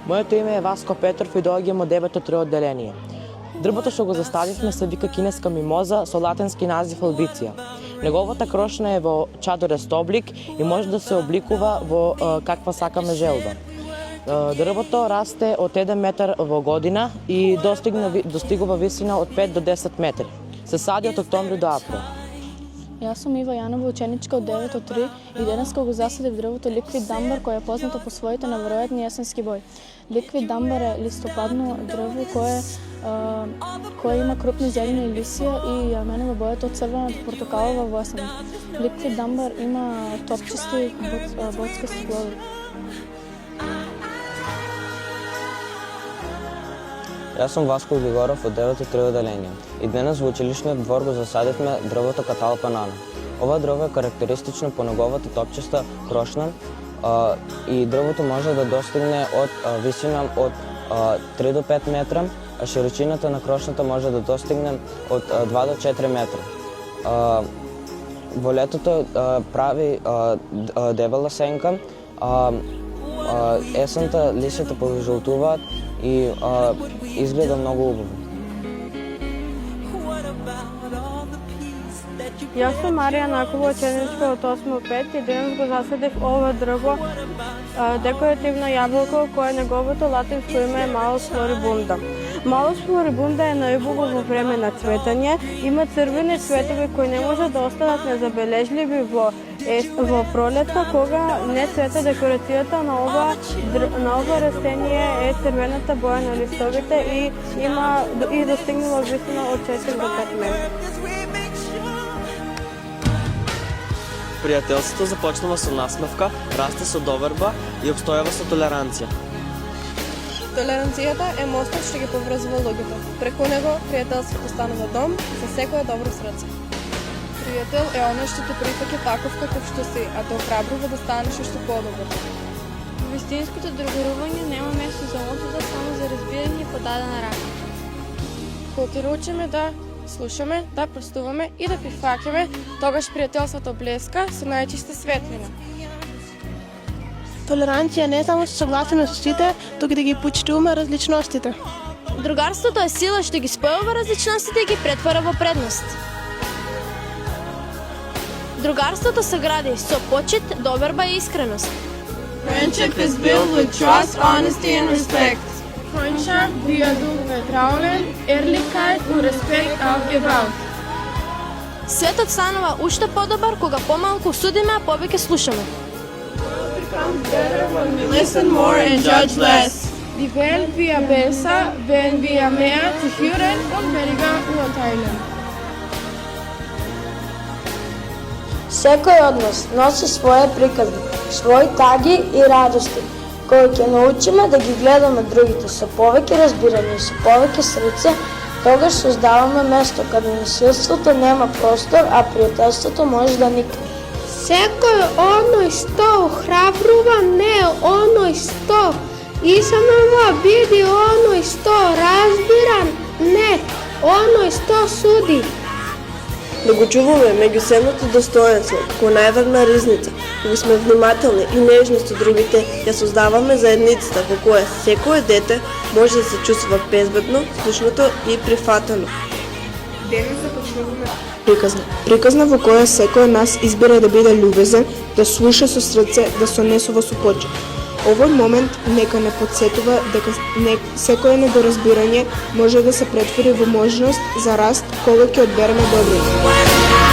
Моето име е Васко Петров и доаѓам од 9-3 одделение. Дрвото што го заставивме се вика кинеска мимоза со латински назив албиција. Неговата крошна е во чадорест облик и може да се обликува во каква сакаме желба. Дрвото расте од 1 метар во година и достигува висина од 5 до 10 метри. Се сади од октомври до април. Јас сум Ива Јанова, ученичка од 9-3 и денес го засадив дрвото ликвид дамбар кој е познато по своите неверојатни есенски бои. Ликвид дамбар е листопадно дрво кое има крупни зелени лисија и јаменова бојата од црвена до портокалова во есен. Ликвид дамбар има топчести боцкасти плодови. Јас сум Васко Григоров од 9-3 одделение и денес во училишниот двор го засадивме дрвото каталпа нана. Ова дрво е карактеристично по неговата топчеста крошна и дрвото може да достигне од висина од 3 до 5 метра, а широчината на крошната може да достигне од 2 до 4 метра. Во летото прави дебела сенка, есента лисите пожолтуваат и изгледа многу убаво. Јас сум Марија Накова, ученичка од 8-5 и денес го засадив ова дрво декоративно јаболко кое неговото латинско име е Малус флорибунда. Малус флорибунда е најубаво во време на цветање, има црвени цветови кои не може да останат незабележливи во пролетта, кога не цвета декорацијата на ова растение е црвената боја на листовите и достигнува висина од 4 до 5 метри. Пријателството започнува со насмевка, расте со доверба и обстојава со толеранција. Толеранцијата е мостот што ги поврзува луѓето. Преку него пријателството станува дом за секое добро срце. Пријател е оној што те прифаќа таков каков што си, а те охрабрува да станеш уште подобар. Вистинското другарување нема место за одбора, само за разбирање и подадена рака. Кога ќе научиме да слушаме, да простуваме и да прифаќаме, тогаш пријателството блеска со најчиста светлина. Толеранција не е само со согласие со сите, туку да ги почитуваме различностите. Другарството е сила што ги спојува различностите и ги претвара во предност. Другарството се гради со почит, доверба и искреност. Friendship is built with trust, honesty and respect. Freundschaft wird durch Vertrauen, Ehrlichkeit und Respekt aufgebaut. Светот станува уште подобар кога помалку судиме, а повеќе слушаме. Listen more and judge less. Die Welt wird besser, wenn wir mehr zu hören und weniger urteilen. Секој од нас носи своje приказни, своји таги и радости, кои ќе научиме да ги гледаме другите со повеќе разбирање и со повеќе срце, тогаш создаваме место каде насилството нема простор, а пријателството може да никне. Секој оној што охрабрува, не оној што изамува, биди оној што разбира, не оној што суди. Да го чуваме меѓусебното достоинство, како најврна ризница, кога сме внимателни и нежни со другите, ја создаваме заедницата во која секое дете може да се чувствува безбедно, слушнато и прифатено. Денес започнуваме Приказна во која секој од нас избира да биде љубезен, да слуша со срце, да сонесува со почит. Овој момент нека не подсетува дека секое недоразбирање може да се претвори во можност за раст кога ќе одбереме доброто.